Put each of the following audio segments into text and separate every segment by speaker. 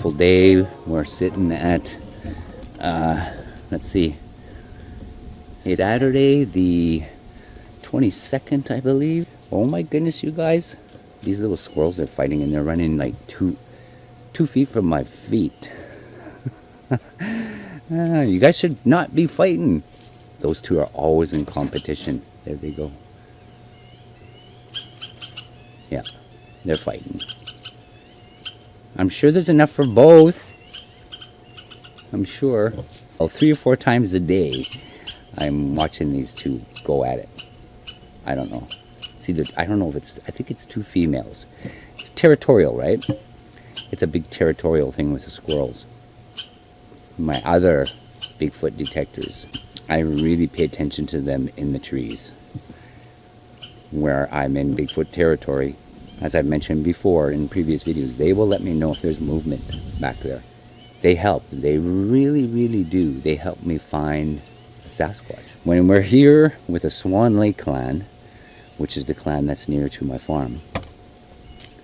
Speaker 1: beautiful day. We're sitting at, let's see, it's Saturday the 22nd, I believe. Oh my goodness, you guys. These little squirrels are fighting and they're running like two feet from my feet. You guys should not be fighting. Those two are always in competition. There they go. Yeah, they're fighting. I'm sure there's enough for both. I'm sure. Well, 3 or 4 times a day, I'm watching these two go at it. I don't know. It's either, I don't know if it's, I think it's 2 females. It's territorial, right? It's a big territorial thing with the squirrels. My other Bigfoot detectors, I really pay attention to them in the trees. Where I'm in Bigfoot territory, as I've mentioned before in previous videos, they will let me know if there's movement back there. They help. They really, really do. They help me find a Sasquatch. When we're here with the Swan Lake clan, which is the clan that's near to my farm,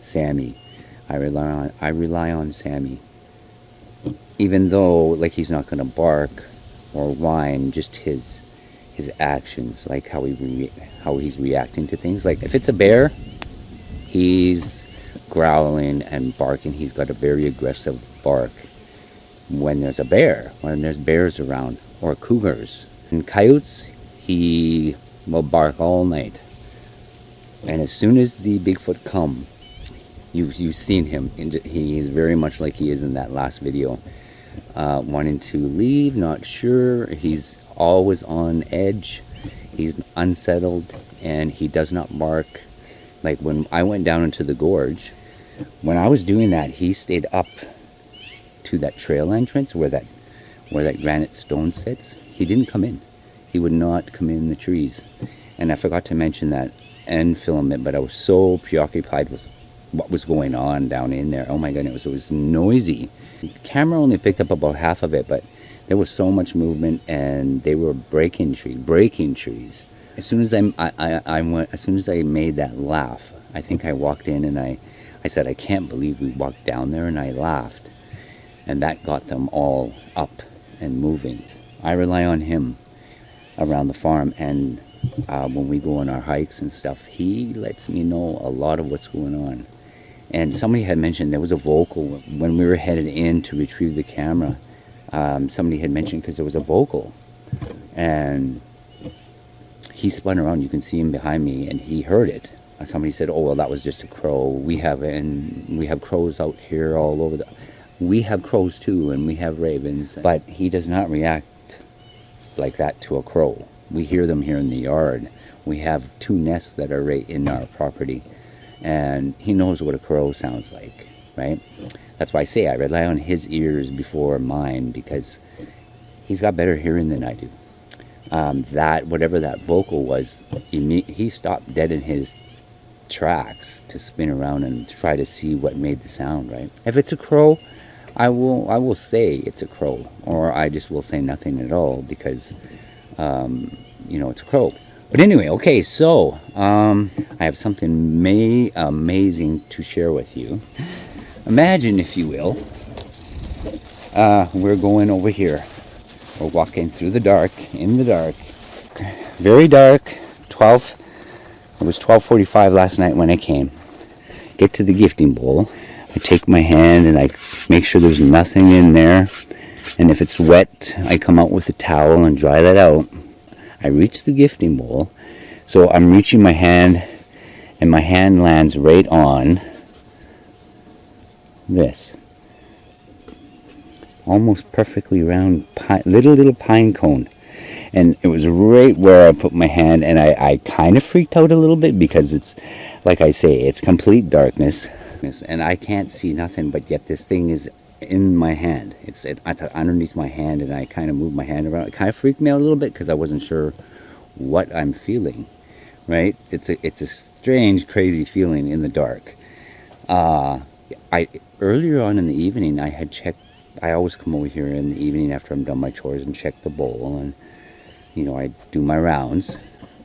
Speaker 1: Sammy, I rely on Sammy. Even though, like, he's not going to bark or whine, just his actions, like how he's reacting to things. Like if it's a bear, he's growling and barking. He's got a very aggressive bark when there's a bear, when there's bears around, or cougars. And coyotes, he will bark all night. And as soon as the Bigfoot come, you've seen him. He is very much like he is in that last video, wanting to leave, not sure. He's always on edge. He's unsettled, and he does not bark. Like when I went down into the gorge, when I was doing that, he stayed up to that trail entrance where that granite stone sits. He didn't come in. He would not come in the trees. And I forgot to mention that and film it, but I was so preoccupied with what was going on down in there. Oh my goodness, it was noisy. The camera only picked up about half of it, but there was so much movement, and they were breaking trees. As soon as as soon as I made that laugh, I think I walked in and I said, I can't believe we walked down there, and I laughed. And that got them all up and moving. I rely on him around the farm, and when we go on our hikes and stuff, he lets me know a lot of what's going on. And somebody had mentioned there was a vocal when we were headed in to retrieve the camera. Somebody had mentioned because there was a vocal, and he spun around. You can see him behind me, and he heard it. Somebody said, "Oh well, that was just a crow." We have crows out here all over. We have crows too, and we have ravens, but he does not react like that to a crow. We hear them here in the yard. We have 2 nests that are right in our property, and he knows what a crow sounds like, right? That's why I say I rely on his ears before mine, because he's got better hearing than I do. Whatever that vocal was, he stopped dead in his tracks to spin around and try to see what made the sound, right? If it's a crow, I will say it's a crow, or I just will say nothing at all, because it's a crow. But anyway, okay, so I have something amazing to share with you. Imagine, if you will, we're going over here. We're walking through the dark, in the dark. Very dark. It was 12:45 last night when I came. Get to the gifting bowl. I take my hand and I make sure there's nothing in there. And if it's wet, I come out with a towel and dry that out. I reach the gifting bowl. So I'm reaching my hand, and my hand lands right on this. Almost perfectly round little pine cone. And it was right where I put my hand, and I kind of freaked out a little bit, because it's, like I say, it's complete darkness. And I can't see nothing, but yet this thing is in my hand. It's underneath my hand, and I kind of moved my hand around. It kind of freaked me out a little bit, because I wasn't sure what I'm feeling, right? It's a strange, crazy feeling in the dark. Earlier on in the evening, I had checked. I always come over here in the evening after I'm done my chores and check the bowl, and I do my rounds.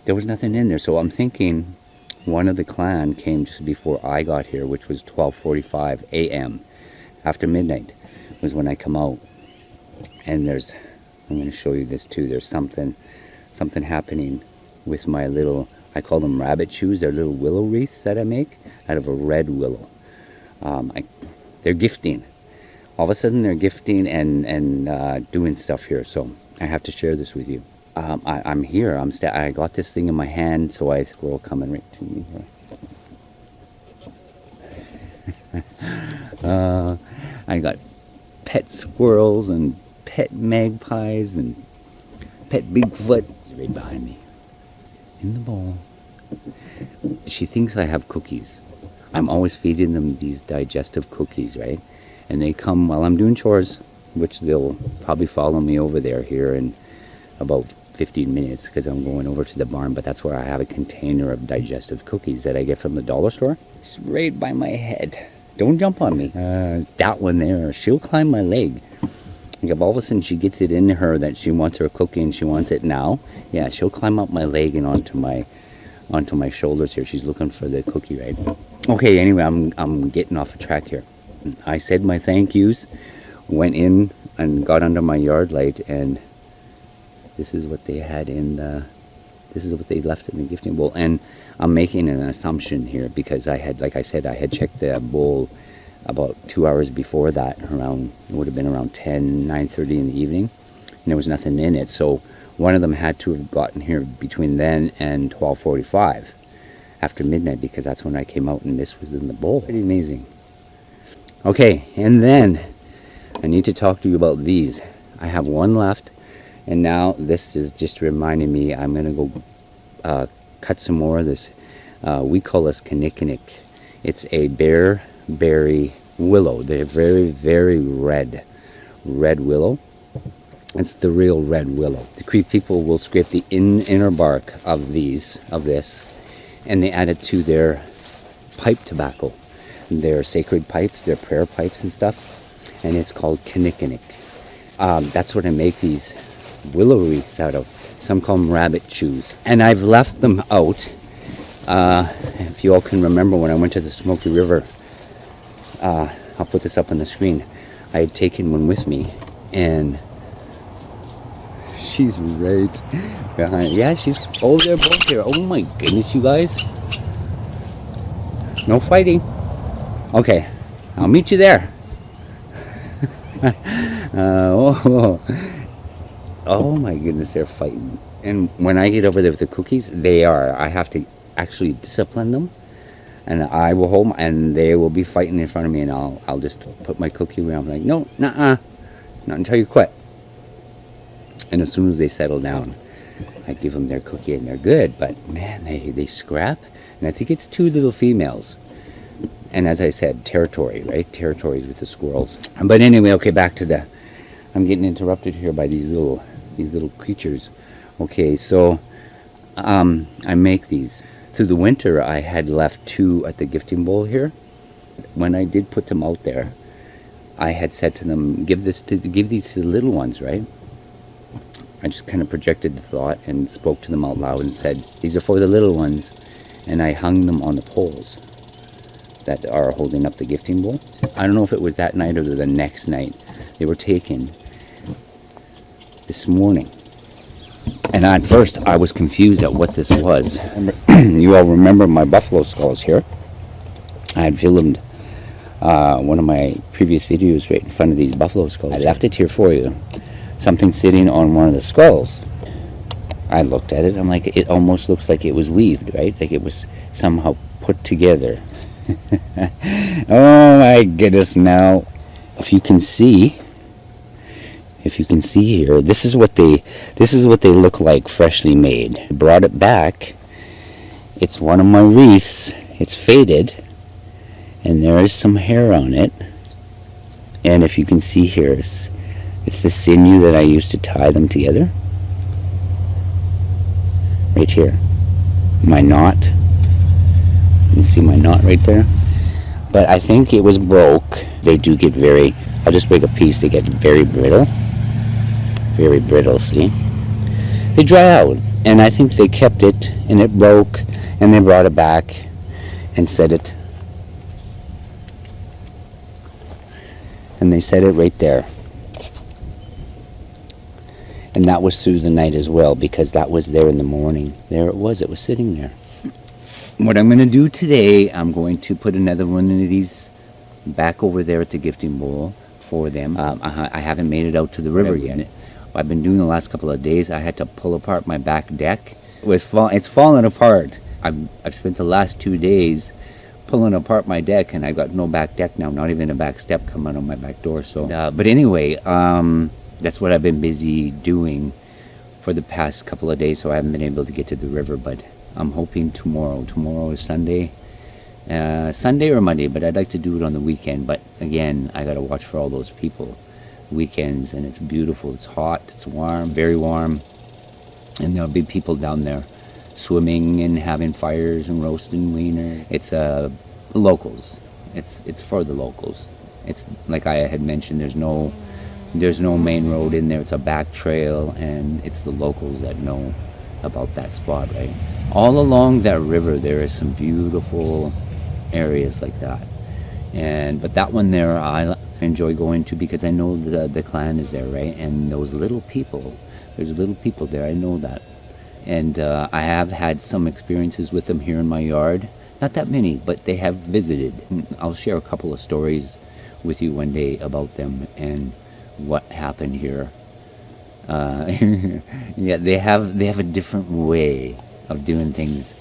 Speaker 1: There was nothing in there, so I'm thinking one of the clan came just before I got here, which was 12:45 a.m. after midnight. was when I come out. And I'm going to show you this too. There's something happening with my little, I call them rabbit shoes. They're little willow wreaths that I make out of a red willow. They're gifting. All of a sudden they're gifting and doing stuff here. So I have to share this with you. I'm here. I got this thing in my hand, so I squirrel coming right to me here. I got pet squirrels and pet magpies and pet Bigfoot right behind me in the bowl. She thinks I have cookies. I'm always feeding them these digestive cookies, right? And they come while I'm doing chores, which they'll probably follow me over there here in about 15 minutes because I'm going over to the barn. But that's where I have a container of digestive cookies that I get from the dollar store. It's right by my head. Don't jump on me. That one there, she'll climb my leg. Like if all of a sudden she gets it in her that she wants her cookie and she wants it now, yeah, she'll climb up my leg and onto my shoulders here. She's looking for the cookie, right? Okay, anyway, I'm getting off the track here. I said my thank yous, went in and got under my yard light, and this is what they had this is what they left in the gifting bowl. And I'm making an assumption here because I had, like I said, I had checked the bowl about 2 hours before that, it would have been around 9:30 in the evening, and there was nothing in it. So one of them had to have gotten here between then and 12:45 after midnight, because that's when I came out and this was in the bowl. Pretty amazing. Okay, and then I need to talk to you about these. I have one left, and now this is just reminding me I'm going to go cut some more of this. We call this kinnikinnick. It's a bearberry willow. They're very, very red willow. It's the real red willow. The Cree people will scrape the inner bark of this, and they add it to their pipe tobacco, their sacred pipes, their prayer pipes and stuff, and it's called kinnikinnick. That's what I make these willow wreaths out of. Some call them rabbit shoes, and I've left them out. If you all can remember when I went to the Smoky River, I'll put this up on the screen. I had taken one with me, and she's right behind. Yeah, she's over there, both there. Oh my goodness, you guys. No fighting. Okay, I'll meet you there. Oh my goodness, they're fighting. And when I get over there with the cookies, I have to actually discipline them. And I will hold and they will be fighting in front of me, and I'll just put my cookie around. I'm like, no, nuh-uh, not until you quit. And as soon as they settle down, I give them their cookie, and they're good. But man, they scrap. And I think it's 2 little females. And as I said, territory, right? Territories with the squirrels. But anyway, okay, back to I'm getting interrupted here by these little creatures. Okay, so I make these. Through the winter, I had left 2 at the gifting bowl here. When I did put them out there, I had said to them, give these to the little ones, right? I just kind of projected the thought and spoke to them out loud and said, these are for the little ones. And I hung them on the poles that are holding up the gifting bowl. I don't know if it was that night or the next night. They were taken this morning. And at first I was confused at what this was. You all remember my buffalo skulls here. I had filmed one of my previous videos right in front of these buffalo skulls. I left it here for you. Something sitting on one of the skulls. I looked at it, I'm like, it almost looks like it was weaved, right? Like it was somehow put together. Oh my goodness. Now, if you can see here, this is what they look like freshly made. I brought it back. It's one of my wreaths. It's faded, and there is some hair on it. And if you can see here, it's the sinew that I used to tie them together. Right here, my knot. You can see my knot right there. But I think it was broke. They do get I'll just break a piece. They get very brittle. Very brittle, see? They dry out, and I think they kept it, and it broke, and they brought it back and set it And they said it right there. And that was through the night as well, because that was there in the morning. There it was sitting there. What I'm going to do today, I'm going to put another one of these back over there at the gifting bowl for them. I haven't made it out to the river yet. I've been doing the last couple of days. I had to pull apart my back deck. It's fallen apart. I've spent the last 2 days pulling apart my deck, and I've got no back deck now, not even a back step coming on my back door. So, but anyway, that's what I've been busy doing for the past couple of days, so I haven't been able to get to the river, but I'm hoping tomorrow. Tomorrow is Sunday. Sunday or Monday, but I'd like to do it on the weekend. But again, I gotta watch for all those people. Weekends, and it's beautiful. It's hot. It's warm, very warm, and there'll be people down there swimming and having fires and roasting wiener. It's locals. It's for the locals. It's like I had mentioned. There's no main road in there. It's a back trail, and it's the locals that know about that spot, right? All along that river, there is some beautiful areas like that. But that one there, I enjoy going to because I know the clan is there, right? And those little people, there's little people there. I know that. And I have had some experiences with them here in my yard. Not that many, but they have visited. I'll share a couple of stories with you one day about them and what happened here. Yeah, they have a different way of doing things.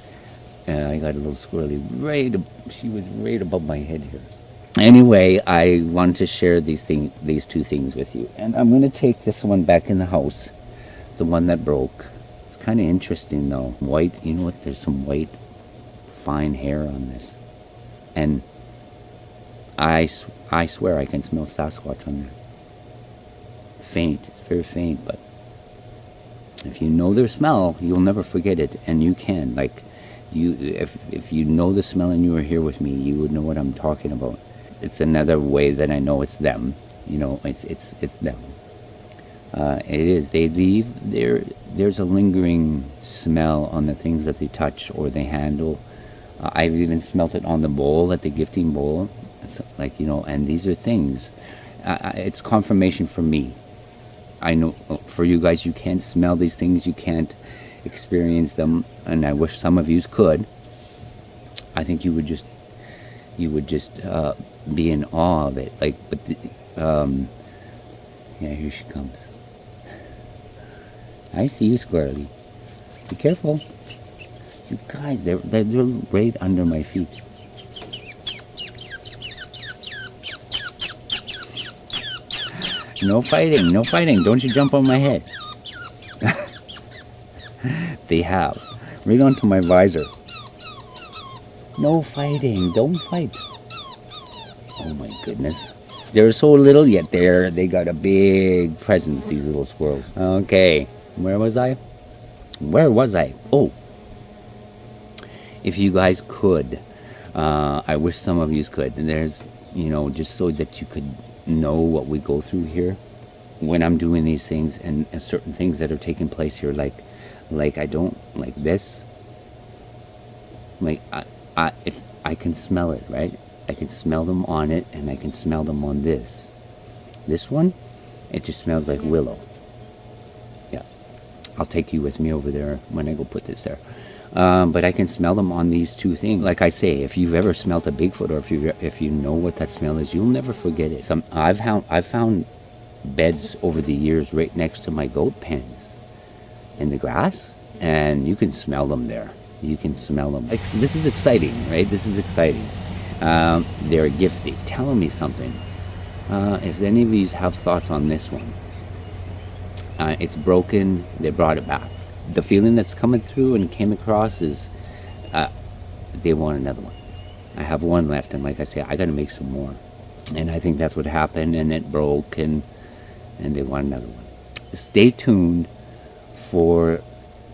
Speaker 1: I got a little squirrely she was right above my head here. Anyway, I wanted to share these two things with you, and I'm going to take this one back in the house, the one that broke. It's kind of interesting though. White, you know what? There's some white, fine hair on this, and I swear I can smell Sasquatch on there. Faint, it's very faint, but if you know their smell, you'll never forget it, and you can. Like, if you know the smell and you were here with me, you would know what I'm talking about. It's another way that I know it's them. You know, it's them. It is. They leave. There's a lingering smell on the things that they touch or they handle. I've even smelt it on the bowl, at the gifting bowl. It's like, you know, and these are things. It's confirmation for me. I know for you guys, you can't smell these things. You can't experience them, and I wish some of you could. I think you would just be in awe of it. Like, but yeah, here she comes. I see you, Squirrely. Be careful. You guys, they're right under my feet. No fighting, no fighting. Don't you jump on my head. They have. Right onto my visor. No fighting. Don't fight. Oh my goodness. They're so little, yet they got a big presence, these little squirrels. Okay. Where was I? Oh. If you guys could, I wish some of you could. And there's, you know, just so that you could know what we go through here when I'm doing these things, and certain things that are taking place here, like I don't like this. Like if I can smell it, right? I can smell them on it, and I can smell them on this. This one, it just smells like willow. Yeah, I'll take you with me over there when I go put this there. But I can smell them on these two things. Like I say, if you've ever smelled a Bigfoot, or if you know what that smell is, you'll never forget it. I've found beds over the years right next to my goat pens in the grass, and you can smell them there. You can smell them. This is exciting, right? This is exciting. They're a gift. They're telling me something. If any of you have thoughts on this one, it's broken. They brought it back. The feeling that's coming through and came across is they want another one. I have one left, and like I say, I got to make some more. And I think that's what happened, and it broke, and they want another one. Stay tuned for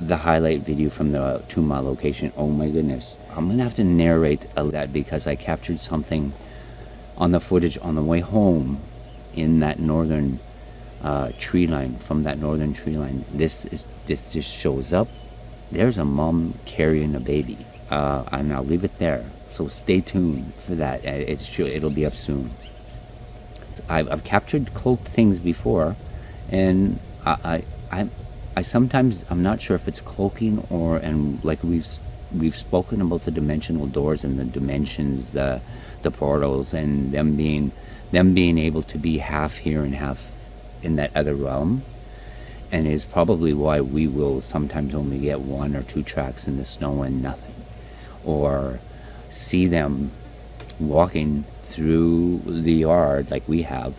Speaker 1: the highlight video from the 2 mile location. Oh my goodness. I'm going to have to narrate that because I captured something on the footage on the way home in that northern tree line, from that northern tree line. This just shows up. There's a mom carrying a baby, and I'll leave it there. So stay tuned for that. It'll be up soon. I've captured cloaked things before, and I sometimes, I'm not sure if it's cloaking or, and like we've spoken about the dimensional doors and the dimensions, the portals, and them being able to be half here and half in that other realm, and is probably why we will sometimes only get 1 or 2 tracks in the snow and nothing, or see them walking through the yard like we have,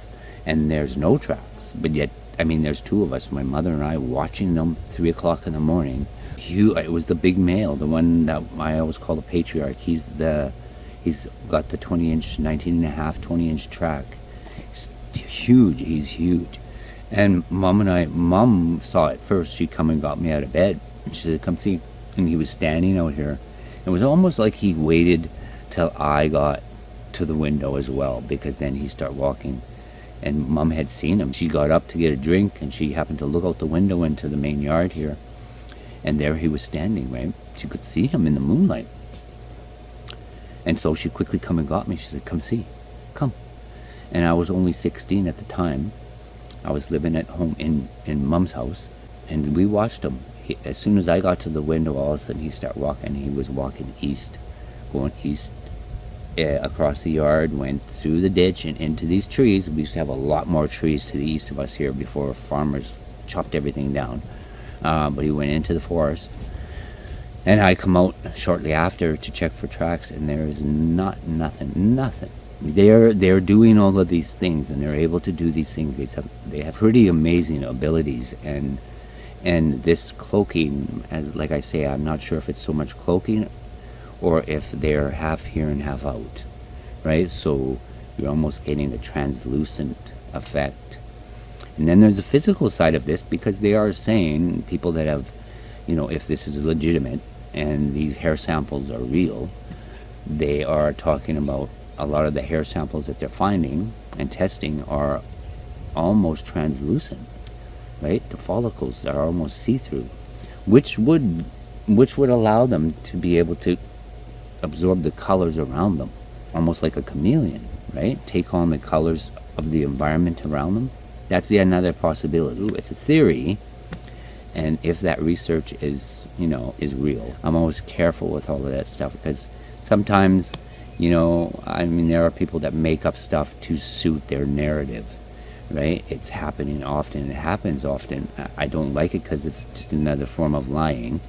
Speaker 1: and there's no tracks, but yet, I mean, there's 2 of us, my mother and I, watching them 3 o'clock in the morning. It was the big male, the one that I always call the patriarch. He's got the 20-inch, 19.5, 20-inch track. He's huge. He's huge. And Mom saw it first. She come and got me out of bed. She said, "Come see." And he was standing out here. It was almost like he waited till I got to the window as well, because then he started walking. And Mom had seen him. She got up to get a drink, and she happened to look out the window into the main yard here. And there he was standing, right? She could see him in the moonlight. And so she quickly come and got me. She said, "Come see, come." And I was only 16 at the time. I was living at home in Mom's house. And we watched him. As soon as I got to the window, all of a sudden he started walking. He was walking east, going east across the yard, went through the ditch and into these trees. We used to have a lot more trees to the east of us here before farmers chopped everything down. But he went into the forest, and I come out shortly after to check for tracks, and there is nothing. They're doing all of these things, and they're able to do these things. They have pretty amazing abilities, and this cloaking, as like I say, I'm not sure if it's so much cloaking or if they're half here and half out, right? So you're almost getting a translucent effect. And then there's the physical side of this, because they are saying, people that have, if this is legitimate and these hair samples are real, they are talking about a lot of the hair samples that they're finding and testing are almost translucent, right? The follicles are almost see-through, which would allow them to be able to absorb the colors around them, almost like a chameleon, right? Take on the colors of the environment around them. That's another possibility. It's a theory, and if that research is real, I'm always careful with all of that stuff, because sometimes, there are people that make up stuff to suit their narrative, right? It's happening often. It happens often. I don't like it because it's just another form of lying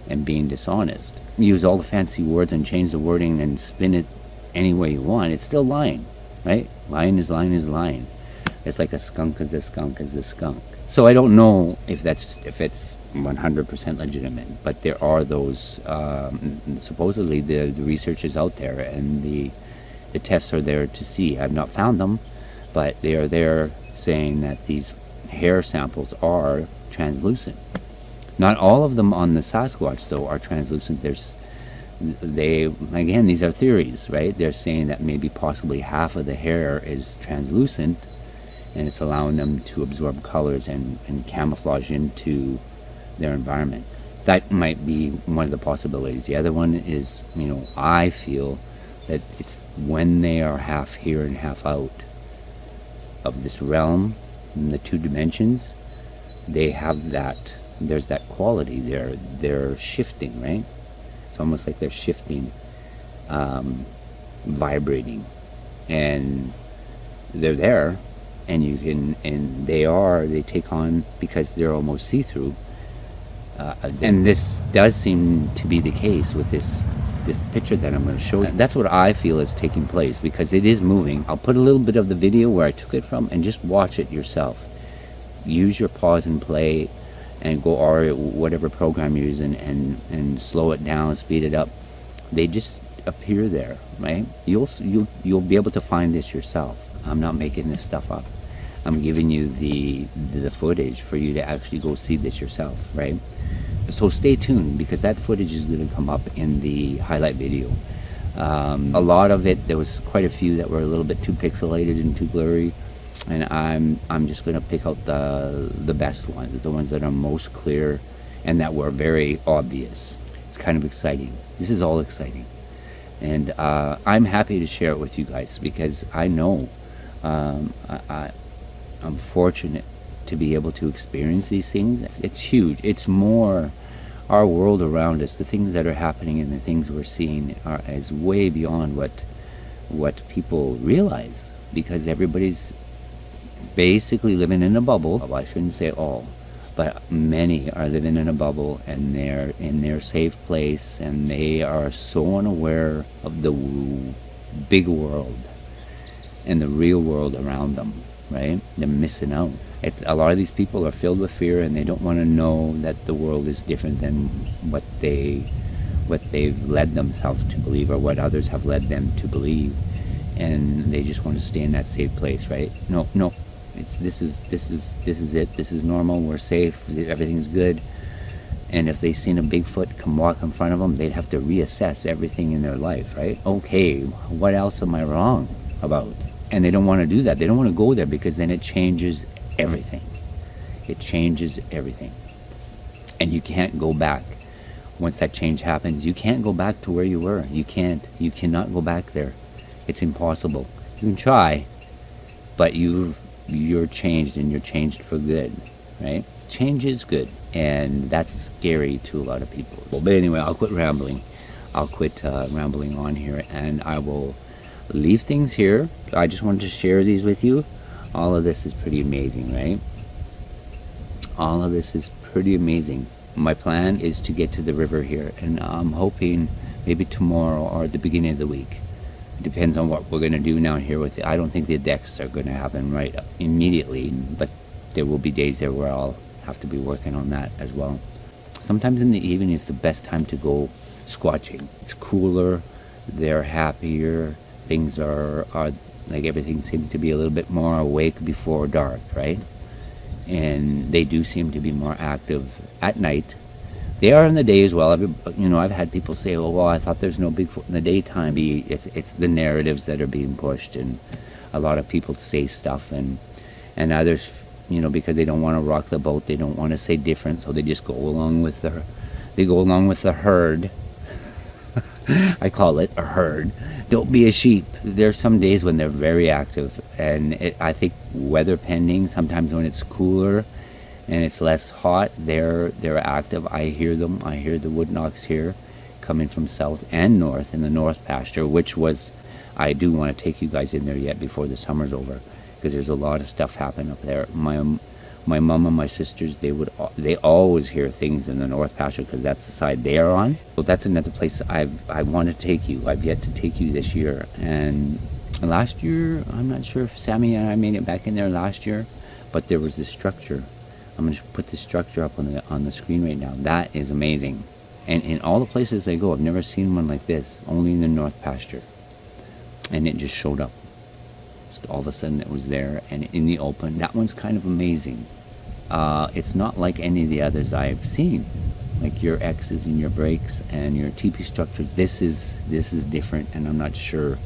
Speaker 1: and being dishonest. Use all the fancy words and change the wording and spin it any way you want. It's still lying, right? Lying is lying. It's like a skunk is a skunk is a skunk. So I don't know if it's 100% legitimate, but there are those, supposedly the research is out there, and the tests are there to see. I've not found them, but they are there saying that these hair samples are translucent. Not all of them on the Sasquatch, though, are translucent. Again, these are theories, right? They're saying that maybe possibly half of the hair is translucent, and it's allowing them to absorb colors and camouflage into their environment. That might be one of the possibilities. The other one is, I feel that it's when they are half here and half out of this realm, in the 2 dimensions, they have that, there's that quality. They're shifting, right? It's almost like they're shifting, vibrating, and they're there. And you can, and they take on, because they're almost see-through. And this does seem to be the case with this picture that I'm going to show you. That's what I feel is taking place, because it is moving. I'll put a little bit of the video where I took it from, and just watch it yourself. Use your pause and play, and go, or whatever program you're using, and slow it down, speed it up. They just appear there, right? You'll be able to find this yourself. I'm not making this stuff up. I'm giving you the footage for you to actually go see this yourself, right? So stay tuned, because that footage is going to come up in the highlight video. A lot of it, there was quite a few that were a little bit too pixelated and too blurry, and I'm just going to pick out the best ones, the ones that are most clear and that were very obvious. It's kind of exciting. This is all exciting, and I'm happy to share it with you guys, because I know I'm fortunate to be able to experience these things. It's huge. It's more our world around us, the things that are happening and the things we're seeing is way beyond what people realize, because everybody's basically living in a bubble. Well, I shouldn't say all, but many are living in a bubble, and they're in their safe place, and they are so unaware of the big world and the real world around them, right? They're missing out. A lot of these people are filled with fear, and they don't want to know that the world is different than what they've led themselves to believe, or what others have led them to believe, and they just want to stay in that safe place, right? No, this is it. This is normal. We're safe. Everything's good. And if they seen a Bigfoot come walk in front of them, they'd have to reassess everything in their life, right? Okay, what else am I wrong about? And they don't want to do that. They don't want to go there, because then it changes everything. It changes everything. And you can't go back. Once that change happens, you can't go back to where you were. You can't. You cannot go back there. It's impossible. You can try, but you're changed, and you're changed for good, right? Change is good, and that's scary to a lot of people. Well, but anyway, I'll quit rambling. I'll quit rambling on here, and I will leave things here. I just wanted to share these with you. All of this is pretty amazing, right? All of this is pretty amazing. My plan is to get to the river here, and I'm hoping maybe tomorrow or at the beginning of the week. It depends on what we're going to do down here with it. I don't think the decks are going to happen right immediately, but there will be days there where I'll have to be working on that as well. Sometimes in the evening is the best time to go squatching. It's cooler, they're happier, things are like everything seems to be a little bit more awake before dark, right? And they do seem to be more active at night. They are in the day as well. I've had people say, well, I thought there's no Bigfoot in the daytime. It's the narratives that are being pushed, and a lot of people say stuff, and others, because they don't want to rock the boat, they don't want to say different, so they just go along with the herd. I call it a herd. Don't be a sheep. There's some days when they're very active, and I think weather pending, sometimes when it's cooler and it's less hot, they're active. I hear them. I hear the woodknocks here coming from south and north in the north pasture, I do want to take you guys in there yet before the summer's over, because there's a lot of stuff happening up there. My mom and my sisters, they always hear things in the north pasture, because that's the side they are on. So that's another place I want to take you. I've yet to take you this year. And last year, I'm not sure if Sammy and I made it back in there last year, but there was this structure. I'm going to put this structure up on the screen right now. That is amazing. And in all the places I go, I've never seen one like this, only in the north pasture. And it just showed up. All of a sudden it was there and in the open. That one's kind of amazing. It's not like any of the others I've seen, like your X's and your breaks and your TP structures. This is different, and I'm not sure.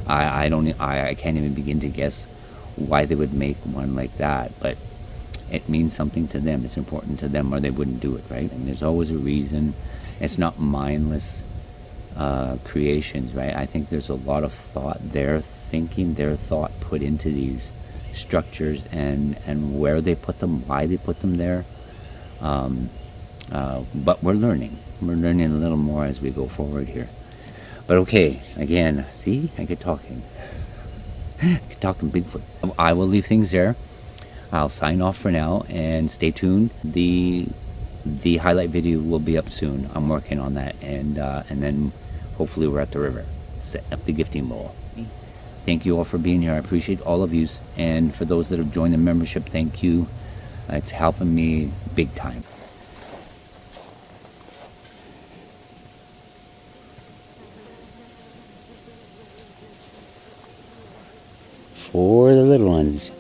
Speaker 1: I can't even begin to guess why they would make one like that, but it means something to them. It's important to them, or they wouldn't do it, right? And there's always a reason. It's not mindless creations, right? I think there's a lot of thought, their thought put into these structures, and where they put them, why they put them there. But we're learning a little more as we go forward here. But okay, again, see, I get talking. I get talking Bigfoot. I will leave things there. I'll sign off for now, and stay tuned. The highlight video will be up soon. I'm working on that, and then hopefully we're at the river, setting up the gifting bowl. Thank you all for being here. I appreciate all of you, and for those that have joined the membership, thank you. It's helping me big time. For the little ones.